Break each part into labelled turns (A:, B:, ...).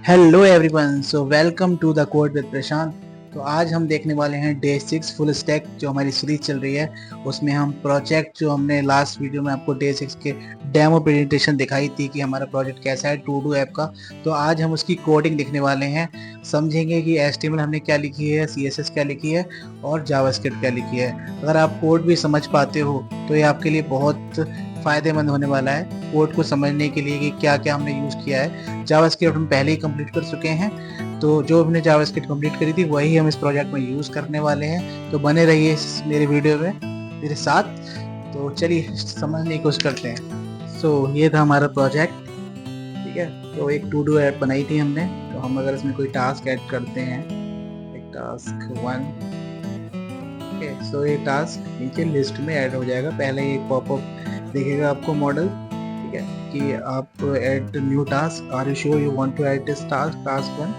A: Hello everyone, so welcome to the code with Prashant. तो आज हम देखने वाले हैं डे 6 फुल स्टैक जो हमारी सीरीज चल रही है। उसमें हम प्रोजेक्ट जो हमने लास्ट वीडियो में आपको डे 6 के डेमो प्रेजेंटेशन दिखाई थी कि हमारा प्रोजेक्ट कैसा है टू डू ऐप का। तो आज हम उसकी कोडिंग लिखने वाले हैं, समझेंगे कि HTML हमने क्या लिखी है, CSS क्या लिखी है और जावास्क्रिप्ट क्या लिखी है। अगर आप कोड भी समझ पाते हो तो ये आपके लिए बहुत फ़ायदेमंद होने वाला है कोड को समझने के लिए कि क्या क्या हमने यूज़ किया है। जावास्क्रिप्ट हम पहले ही कंप्लीट कर चुके हैं, तो जो हमने जावास्क्रिप्ट कंप्लीट करी थी वही हम इस प्रोजेक्ट में यूज़ करने वाले हैं। तो बने रहिए मेरे वीडियो में मेरे साथ। तो चलिए समझने की कोशिश करते हैं। ये था हमारा प्रोजेक्ट, ठीक है। तो एक टू डू ऐप बनाई थी हमने। तो हम अगर इसमें कोई टास्क ऐड करते हैं, एक टास्क 1, ये टास्क नीचे लिस्ट में ऐड हो जाएगा। पहले एक पॉपअप देखेगा आपको मॉडल, ठीक है, कि आप add new task, are you sure you want to add this task 1।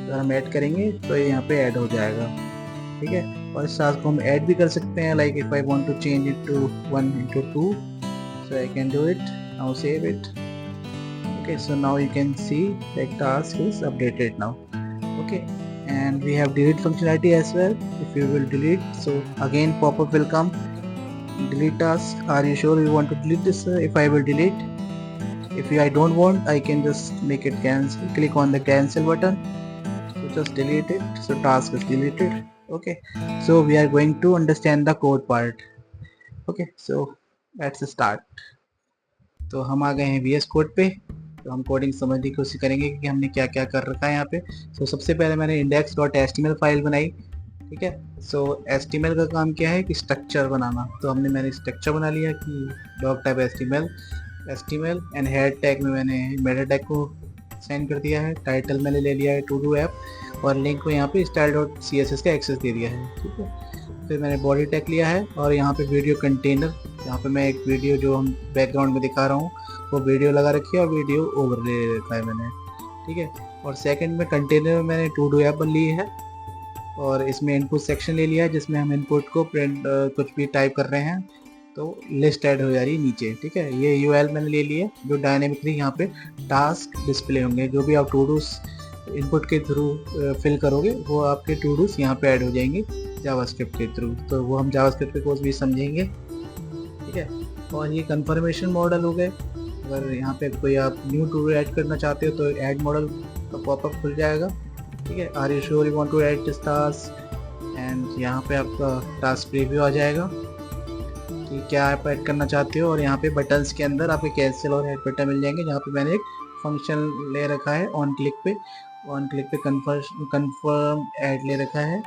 A: अगर हम ऐड करेंगे तो यहाँ पे ऐड हो जाएगा, ठीक है। और इस टास्क को हम ऐड भी कर सकते हैं, like if I want to change it to 1 into 2, so I can do it now. Save it. Okay, so now you can see the task is updated now. Okay, and we have delete functionality as well. If you will delete, so again pop-up will come, delete task, are you sure you want to delete this? If I will delete, if I don't want, I can just make it cancel. Click on the cancel button, so just delete it, so task is deleted. Okay, so we are going to understand the code part. Okay, so let's start. तो हम आ गए हैं VS code पे। तो हम coding समझने की कोशिश करेंगे कि हमने क्या क्या कर रखा है यहाँ पे। सबसे पहले मैंने index.html फाइल बनाई, ठीक है। HTML का काम क्या है कि स्ट्रक्चर बनाना। तो मैंने स्ट्रक्चर बना लिया कि dog type HTML and head tag में मैंने मेटा टैग को सेंड कर दिया है। टाइटल मैंने ले लिया है टू डू ऐप और लिंक को यहाँ पे style.css का एक्सेस दे दिया है, ठीक है। फिर मैंने बॉडी टैग लिया है और यहाँ पे वीडियो कंटेनर, यहाँ पे मैं एक वीडियो जो हम बैकग्राउंड में दिखा रहा हूँ वो वीडियो लगा रखी है और वीडियो ओवरले ले रखा है मैंने, ठीक है। और सेकंड में कंटेनर में मैंने टू डू ऐप बन ली है और इसमें इनपुट सेक्शन ले लिया है जिसमें हम इनपुट को प्रिंट कुछ भी टाइप कर रहे हैं तो लिस्ट ऐड हो जा रही है नीचे, ठीक है। ये URL मैंने ले लिया जो डायनेमिकली यहाँ पे टास्क डिस्प्ले होंगे। जो भी आप टू डूस इनपुट के थ्रू फिल करोगे वो आपके टू डूस यहाँ पे ऐड हो जाएंगे जावास्क्रिप्ट के थ्रू। तो वो हम जावास्क्रिप्ट के कोर्स भी समझेंगे, ठीक है। और ये कन्फर्मेशन मॉडल हो गए। अगर यहाँ पे कोई आप न्यू टू ऐड करना चाहते हो तो ऐड मॉडल का पॉपअप खुल जाएगा, ठीक है। Are you sure you want to add this task, and यहाँ पे आपका टास्क प्रीव्यू आ जाएगा कि क्या आप ऐड करना चाहते हो। और यहाँ पे बटन्स के अंदर आपके कैंसिल और ऐड बटन मिल जाएंगे जहाँ पे मैंने एक फंक्शन ले रखा है ऑन क्लिक पे कन्फर्म ऐड ले रखा है।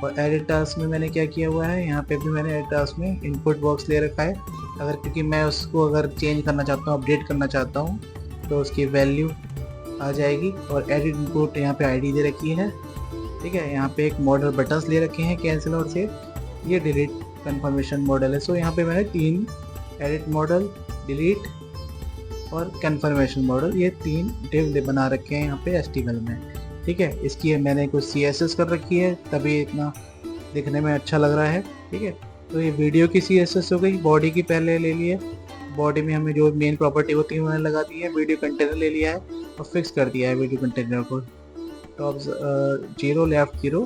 A: और एडिट टास्क में मैंने क्या किया हुआ है, यहाँ पे भी मैंने एडिट टास्क में इनपुट बॉक्स ले रखा है। अगर क्योंकि मैं उसको अगर चेंज करना चाहता हूँ, अपडेट करना चाहता हूँ तो उसकी वैल्यू आ जाएगी। और एडिट इनपुट यहाँ पे ID दे रखी है, ठीक है। यहाँ पे एक मॉडल बटन्स ले रखे हैं कैंसिल और सेव, ये डिलीट कन्फर्मेशन मॉडल है। यहाँ पे मैंने 3 एडिट मॉडल, डिलीट और कन्फर्मेशन मॉडल, ये 3 डिव बना रखे हैं यहाँ पे HTML में, ठीक है। इसकी मैंने कुछ CSS कर रखी है तभी इतना दिखने में अच्छा लग रहा है, ठीक है। तो ये वीडियो की CSS हो गई। बॉडी की पहले ले लिए, बॉडी में हमें जो मेन प्रॉपर्टी होती है मैंने लगा दी है। वीडियो कंटेनर ले लिया है और फिक्स कर दिया है वीडियो कंटेनर को, टॉप 0 लेफ्ट 0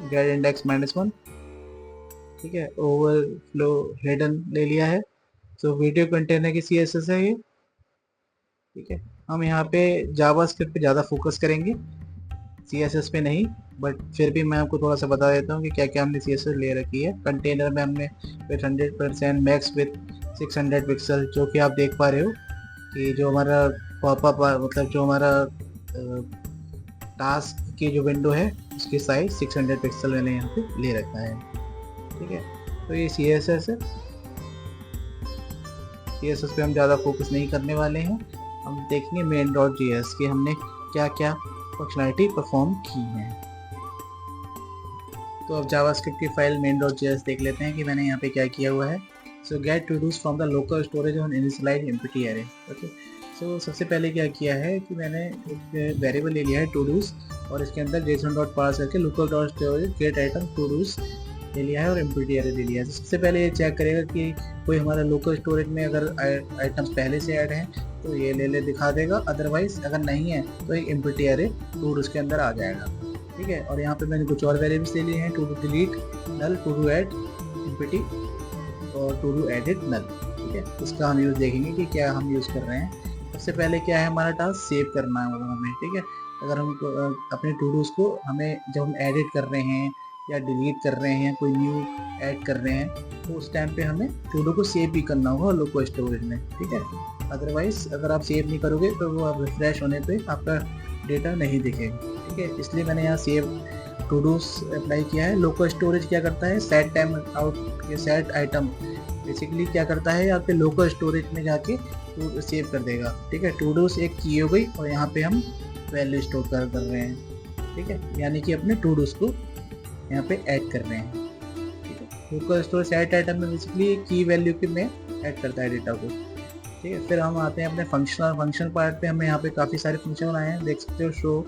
A: गेट इंडेक्स -1, ठीक है। ओवरफ्लो हिडन ले लिया है। वीडियो कंटेनर की CSS है ये, ठीक है। हम यहाँ पे जावास्क्रिप्ट पे ज़्यादा फोकस करेंगे, CSS पे नहीं, बट फिर भी मैं आपको थोड़ा सा बता देता हूँ कि क्या क्या हमने CSS ले रखी है। कंटेनर में हमने विथ 100% मैक्स विथ 600 पिक्सल, जो कि आप देख पा रहे हो कि जो हमारा पॉपअप मतलब जो हमारा टास्क की जो विंडो है उसकी साइज 600 पिक्सल मैंने यहाँ पे ले रखा है, ठीक है। तो ये CSS है। CSS पे हम ज़्यादा फोकस नहीं करने वाले हैं, हम देखेंगे main.js की हमने क्या क्या फंक्शनलिटी परफॉर्म की है। तो अब जावास्क्रिप्ट की फाइल main.js देख लेते हैं कि मैंने यहाँ पे क्या किया हुआ है। Get to dos from the local storage on initialise empty array. Okay, सबसे पहले क्या किया है कि मैंने एक वेरिएबल ले लिया है टू डूज और इसके अंदर json.parse करके local.storage get item to do's ले लिया है और एम्प्टी एरे ले लिया है। तो सबसे पहले ये चेक करेगा कि कोई हमारा लोकल स्टोरेज में अगर आइटम्स पहले से ऐड हैं तो ये ले दिखा देगा, अदरवाइज अगर नहीं है तो एक एम्प्टी एरे टू उसके अंदर आ जाएगा। ठीक है, और यहाँ पे मैंने कुछ और वेरिएबल्स ले लिए हैं, to delete null, to add empty और टू एडिट नल। ठीक है, इसका हम यूज़ देखेंगे कि क्या हम यूज़ कर रहे हैं। सबसे पहले क्या है हमारा टास्क, सेव करना है वो हमें। ठीक है, अगर हम अपने टू डूज को हमें जब हम एडिट कर रहे हैं या डिलीट कर रहे हैं, कोई न्यू ऐड कर रहे हैं, तो उस टाइम पे हमें टू डू को सेव भी करना होगा लोकल स्टोरेज में। ठीक है, अदरवाइज अगर आप सेव नहीं करोगे तो वो आप रिफ्रेश होने पे आपका डेटा नहीं दिखेगा। ठीक है, इसलिए मैंने यहाँ सेव टू डूज अप्लाई किया है। लोकल स्टोरेज क्या करता है, सेट टाइम आउट के सेट आइटम बेसिकली क्या करता है, यहाँ पे लोकल स्टोरेज में जाके सेव कर देगा। ठीक है, टू डूज एक की हो गई और यहाँ पे हम वैल्यू स्टोर कर रहे हैं। ठीक है, यानी कि अपने टू डूज को यहाँ पे ऐड कर रहे हैं। ठीक है, लोकल स्टोरेज सेट आइटम में बेसिकली की वैल्यू के में ऐड करता है डेटा को। ठीक है, फिर हम आते हैं अपने फंक्शन पार्ट पे। हमें यहाँ पे काफ़ी सारे फंक्शन बनाए हैं, देख सकते हो, शो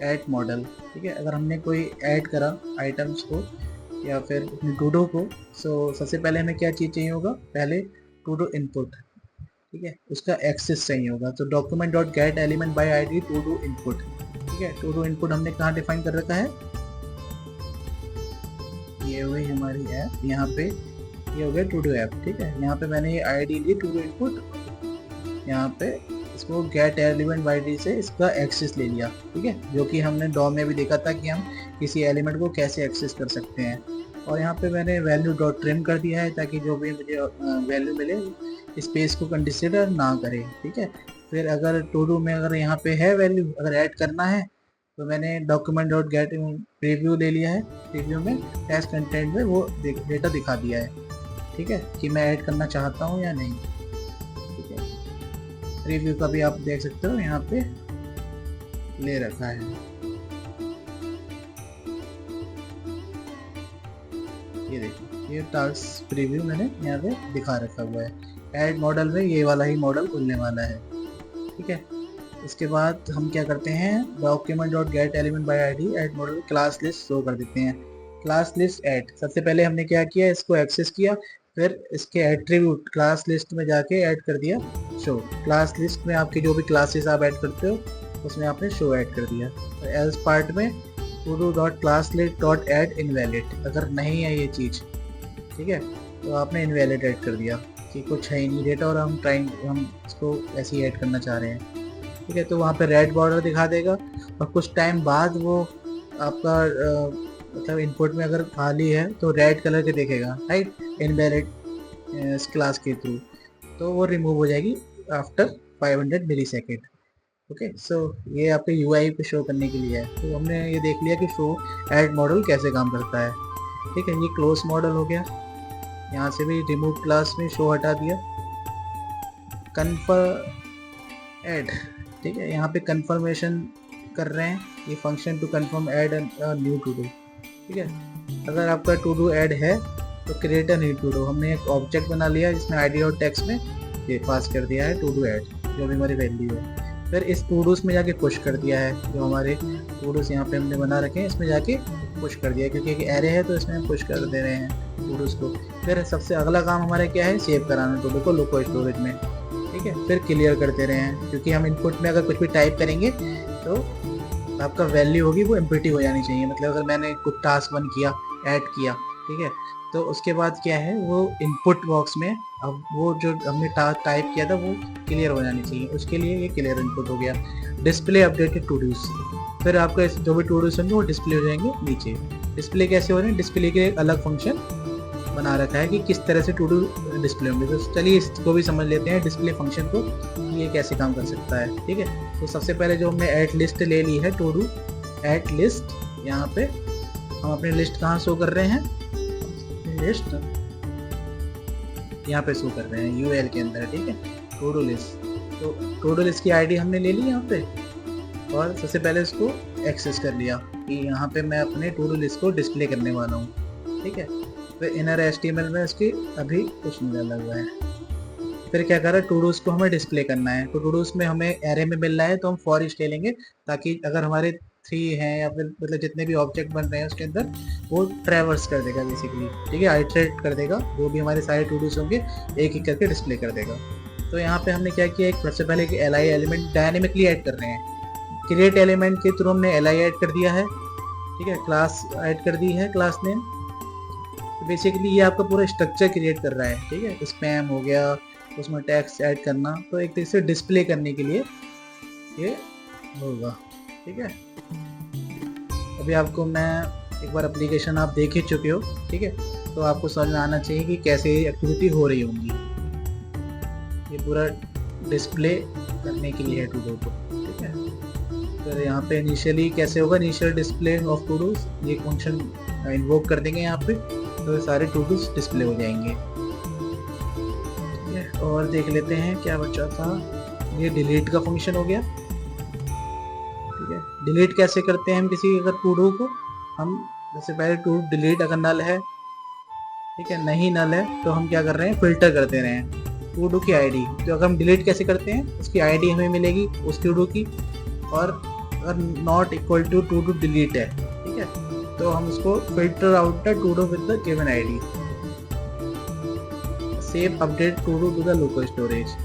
A: ऐड मॉडल। ठीक है, अगर हमने कोई ऐड करा आइटम्स को या फिर अपने टू डू को, सो सबसे पहले हमें क्या चीज़ चाहिए होगा, पहले टू डू इनपुट। ठीक है, उसका एक्सेस चाहिए होगा, तो document dot get element by ID to do input. ठीक है, टू डू इनपुट हमने कहाँ डिफाइन कर रखा है, ये हुई हमारी ऐप, यहाँ पे ये हो गया टू डू ऐप। ठीक है, यहाँ पे मैंने ये आईडी ली टू डू इनपुट, यहाँ पे इसको गेट एलिमेंट बाय आईडी से इसका एक्सेस ले लिया। ठीक है, जो कि हमने डॉम में भी देखा था कि हम किसी एलिमेंट को कैसे एक्सेस कर सकते हैं। और यहाँ पे मैंने वैल्यू डॉट ट्रिम कर दिया है ताकि जो भी मुझे वैल्यू मिले स्पेस को कंसिडर ना करे। ठीक है, फिर अगर टू डू में अगर यहाँ पे है वैल्यू अगर ऐड करना है तो मैंने डॉक्यूमेंट डॉट गेट प्रीव्यू ले लिया है। प्रीव्यू में टेस्ट कंटेंट में वो डेटा दिखा दिया है। ठीक है, कि मैं ऐड करना चाहता हूँ या नहीं। ठीक है, प्रीव्यू का भी आप देख सकते हो यहाँ पे ले रखा है। ये देखो, ये टास्क प्रीव्यू मैंने यहाँ पे दिखा रखा हुआ है। ऐड मॉडल में ये वाला ही मॉडल खुलने वाला है। ठीक है, इसके बाद हम क्या करते हैं, document dot get element by ID add model class list show कर देते हैं। क्लास लिस्ट ऐड, सबसे पहले हमने क्या किया, इसको एक्सेस किया, फिर इसके एट्रीब्यूट क्लास लिस्ट में जाके ऐड कर दिया शो। क्लास लिस्ट में आपकी जो भी क्लासेस आप ऐड करते हो उसमें आपने शो ऐड कर दिया। तो एल्स पार्ट में to do dot class list dot add invalid, अगर नहीं है ये चीज़, ठीक है, तो आपने इनवैलिड ऐड कर दिया कि कुछ है ही नहीं डेटा और हम इसको ऐसे ही ऐड करना चाह रहे हैं। ठीक है, तो वहाँ पे रेड बॉर्डर दिखा देगा और कुछ टाइम बाद वो आपका मतलब इनपुट में अगर खाली है तो रेड कलर के देखेगा, राइट, इनवैलिड इस क्लास के थ्रू, तो वो रिमूव हो जाएगी आफ्टर 500 मिली सेकेंड। ओके, सो ये आपके यूआई पे शो करने के लिए है। तो हमने ये देख लिया कि शो ऐड मॉडल कैसे काम करता है। ठीक है, ये क्लोज मॉडल हो गया, यहाँ से भी रिमूव क्लास में शो हटा दिया। कन्फर्म ऐड, ठीक है, यहाँ पे कंफर्मेशन कर रहे हैं, ये function to confirm add new to do. ठीक है, अगर आपका टू डू ऐड है तो create a new to do, हमने एक ऑब्जेक्ट बना लिया जिसमें आईडी और टेक्स्ट में ये पास कर दिया है टू डू ऐड, जो भी हमारी वैल्यू है। फिर इस टू डूस में जाके पुश कर दिया है, जो हमारे टू डूस यहाँ पे हमने बना रखे हैं इसमें जाके पुश कर दिया, क्योंकि एक एरे है तो इसमें पुश कर दे रहे हैं टू डूस को। फिर सबसे अगला काम हमारा क्या है, सेव कराना टू डू को लोकल स्टोरेज में। ठीक है, फिर क्लियर करते रहे हैं, क्योंकि हम इनपुट में अगर कुछ भी टाइप करेंगे तो आपका वैल्यू होगी वो एम्प्टी हो जानी चाहिए। मतलब अगर मैंने कुछ टास्क 1 किया, ऐड किया, ठीक है, तो उसके बाद क्या है, वो इनपुट बॉक्स में अब वो जो हमने टाइप किया था वो क्लियर हो जानी चाहिए, उसके लिए ये क्लियर इनपुट हो गया। डिस्प्ले अपडेटेड टू डूज, फिर आपका जो भी टू डूज होंगे वो डिस्प्ले हो जाएंगे नीचे। डिस्प्ले कैसे हो रहे हैं, डिस्प्ले के एक अलग फंक्शन बना रखा है कि किस तरह से टू डू डिस्प्ले होंगे। तो चलिए इसको भी समझ लेते हैं, डिस्प्ले फंक्शन को, कि ये कैसे काम कर सकता है। ठीक है, तो सबसे पहले जो हमने ऐड लिस्ट ले ली है, टू डू ऐड लिस्ट, यहाँ पे हम अपनी लिस्ट कहाँ शो कर रहे हैं, लिस्ट यहाँ पे शो कर रहे हैं यूएल के अंदर। ठीक है, टू डू लिस्ट, तो टू डू लिस्ट की आईडी हमने ले ली यहाँ पे और सबसे पहले इसको एक्सेस कर लिया कि यहाँ पे मैं अपने टू डू लिस्ट को डिस्प्ले करने वाला हूँ। ठीक है, फिर इनर HTML में इसकी अभी कुछ नहीं डाला हुआ है। फिर क्या कर रहा है, टू डूज को हमें डिस्प्ले करना है, तो टू डूज में हमें एरे में मिल रहा है तो हम फॉर ईच ले लेंगे, ताकि अगर हमारे 3 हैं या फिर मतलब जितने भी ऑब्जेक्ट बन रहे हैं उसके अंदर वो ट्रैवर्स कर देगा बेसिकली, ठीक है, आइटरेट कर देगा, जो भी हमारे सारे टू डूज होंगे एक एक करके डिस्प्ले कर देगा। तो यहाँ पे हमने क्या किया, एक सबसे पहले एक L I element dynamically add कर रहे हैं। क्रिएट एलिमेंट के थ्रू हमने एल आई ऐड कर दिया है, ठीक है, क्लास ऐड कर दी है, क्लास नेम। तो बेसिकली ये आपका पूरा स्ट्रक्चर क्रिएट कर रहा है, ठीक है, स्पैम हो गया, उसमें टैक्स ऐड करना, तो एक तरीके से डिस्प्ले करने के लिए ये होगा, ठीक है। अभी आपको मैं एक बार एप्लीकेशन आप देख ही चुके हो, ठीक है, तो आपको समझ में आना चाहिए कि कैसे एक्टिविटी हो रही होंगी। ये पूरा डिस्प्ले करने के लिए है टू डू को, ठीक है। फिर यहाँ पे इनिशियली कैसे होगा, initial display of to dos, ये फंक्शन इन्वोक कर देंगे यहाँ पे, तो सारे टू डूज डिस्प्ले हो जाएंगे, ठीक है। और देख लेते हैं क्या बचा था, ये डिलीट का फंक्शन हो गया, ठीक है। डिलीट कैसे करते हैं हम किसी अगर टू डू को, हम जैसे पहले टू डिलीट अगर नल है, ठीक है, नहीं नल है तो हम क्या कर रहे हैं, फिल्टर करते रहे हैं टू डू की आईडी। तो अगर हम डिलीट कैसे करते हैं, उसकी आईडी हमें मिलेगी उस टू डू की, और अगर not equal to to do delete है, ठीक है, तो हम उसको filter out the to do with the given ID, save update to do to the local storage.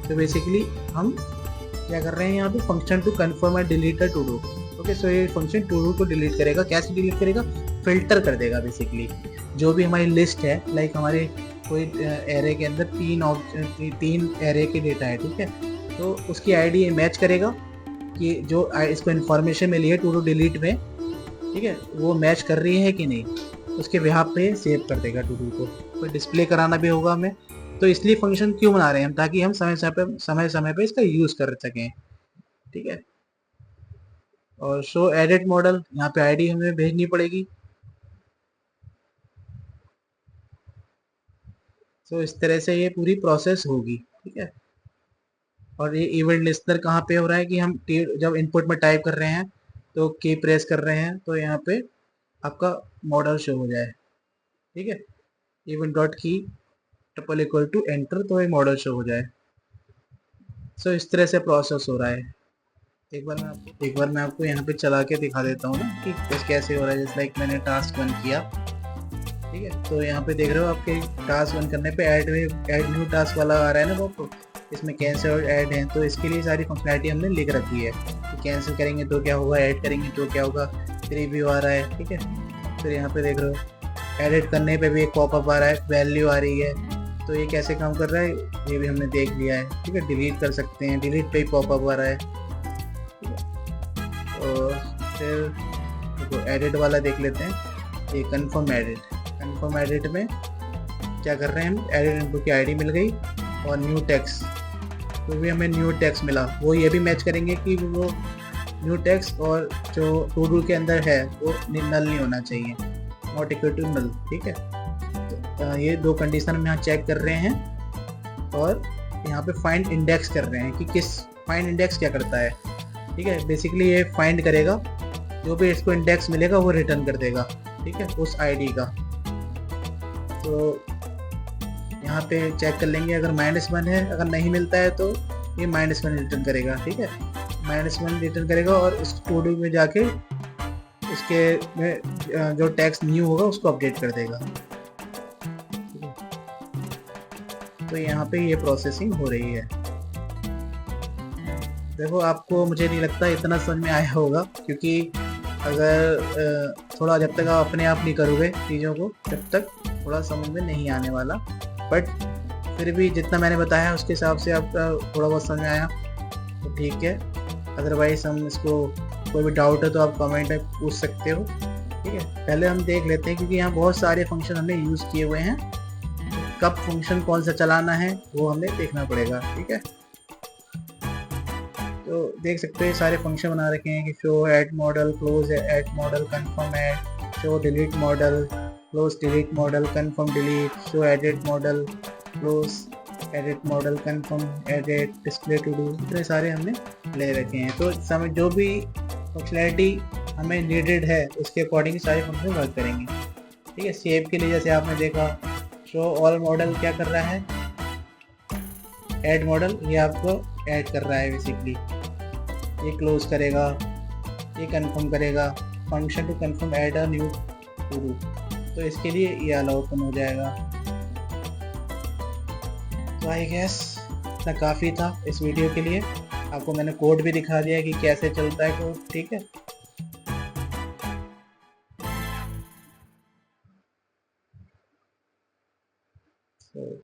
A: तो बेसिकली हम क्या कर रहे हैं यहाँ पे, function to confirm and delete the to do. Okay, so ये फंक्शन टू डू को डिलीट करेगा, कैसे डिलीट करेगा, फिल्टर कर देगा बेसिकली जो भी हमारी लिस्ट है, लाइक हमारे कोई एरे के अंदर 3 एरे के डेटा है, ठीक है, तो उसकी आईडी मैच करेगा कि जो इसको इन्फॉर्मेशन मिली है टू डू डिलीट में, ठीक है, वो मैच कर रही है कि नहीं, उसके बिहाफ पे सेव कर देगा टू डू को। कोई डिस्प्ले कराना भी होगा हमें, तो इसलिए फंक्शन क्यों बना रहे हैं हम, ताकि हम समय पे इसका यूज़ कर सकें, ठीक है। और शो एडिट मॉडल, यहाँ पे आईडी हमें भेजनी पड़ेगी। तो इस तरह से ये पूरी प्रोसेस होगी, ठीक है। और ये इवेंट लिस्टनर कहाँ पे हो रहा है कि हम जब इनपुट में टाइप कर रहे हैं तो की प्रेस कर रहे हैं तो यहाँ पे आपका मॉडल शो हो जाए, ठीक है, इवेंट डॉट की ट्रिपल इक्वल टू एंटर, तो ये मॉडल शो हो जाए। सो इस तरह से प्रोसेस हो रहा है। एक बार मैं आपको यहाँ पे चला के दिखा देता हूँ ना कि कैसे हो रहा है। जैसे लाइक मैंने टास्क 1 किया, ठीक है, तो यहाँ पे देख रहे हो आपके टास्क 1 करने पे ऐड न्यू टास्क वाला आ रहा है ना आपको, इसमें कैंसिल और ऐड है, तो इसके लिए सारी फंक्शनैलिटी हमने लिख रखी है कि कैंसिल करेंगे तो क्या होगा, ऐड करेंगे तो क्या होगा, प्रीव्यू आ रहा है, ठीक है। फिर यहाँ पे देख रहे हो एडिट करने पे भी एक पॉपअप आ रहा है, वैल्यू आ रही है, तो ये कैसे काम कर रहा है ये भी हमने देख लिया है, ठीक है। डिलीट कर सकते हैं, डिलीट पे ही पॉपअप आ रहा है, ठीक है। और फिर देखो एडिट वाला देख लेते हैं, ये कन्फर्म एडिट में क्या कर रहे हैं हम, एडिट इनपुट की आईडी मिल गई और न्यू टेक्स्ट, तो भी हमें न्यू टेक्स्ट मिला, वो ये भी मैच करेंगे कि वो न्यू टेक्स्ट और जो टू डू के अंदर है वो नल नहीं होना चाहिए, नॉट इक्वल टू नल, ठीक है। तो ये दो कंडीशन हम यहाँ चेक कर रहे हैं और यहाँ पे फाइंड इंडेक्स कर रहे हैं कि किस फाइंड इंडेक्स क्या करता है, ठीक है। बेसिकली ये फाइंड करेगा, जो भी इसको इंडेक्स मिलेगा वो रिटर्न कर देगा, ठीक है, उस आईडी का। तो यहाँ पे चेक कर लेंगे, अगर -1 है, अगर नहीं मिलता है तो ये -1 रिटर्न करेगा, ठीक है, -1 रिटर्न करेगा और इस टू डू में जाके इसके में जो टेक्स्ट न्यू होगा उसको अपडेट कर देगा। तो यहाँ पे ये प्रोसेसिंग हो रही है। देखो आपको मुझे नहीं लगता इतना समझ में आया होगा, क्योंकि अगर थोड़ा जब तक आप अपने आप नहीं करोगे चीज़ों को तब तक थोड़ा समझ में नहीं आने वाला, बट फिर भी जितना मैंने बताया उसके हिसाब से आपका थोड़ा बहुत समझ में आया तो ठीक है। अदरवाइज हम इसको कोई भी डाउट है तो आप कमेंट में पूछ सकते हो, ठीक है। पहले हम देख लेते हैं क्योंकि यहाँ बहुत सारे फंक्शन हमने यूज़ किए हुए हैं, कब फंक्शन कौन सा चलाना है वो हमें देखना पड़ेगा, ठीक है। तो देख सकते हैं सारे फंक्शन बना रखे हैं कि show add modal, close add modal, confirm add, show delete modal, close delete modal, confirm delete, show edit modal, close edit modal, confirm edit, display to do, इतने सारे हमने ले रखे हैं। तो समय जो भी फंक्शनैलिटी हमें नीडेड है उसके अकॉर्डिंग सारे फंक्शन वर्क करेंगे, ठीक है। सेव के लिए जैसे आपने देखा शो ऑल मॉडल क्या कर रहा है, ऐड मॉडल, ये आपको ऐड कर रहा है बेसिकली, ये क्लोज करेगा, ये कंफर्म करेगा। Function to confirm add a new to do, तो इसके लिए ये अलाउ ओपन हो जाएगा। तो आई गेस इतना काफ़ी था इस वीडियो के लिए। आपको मैंने कोड भी दिखा दिया कि कैसे चलता है कोड, ठीक है। तो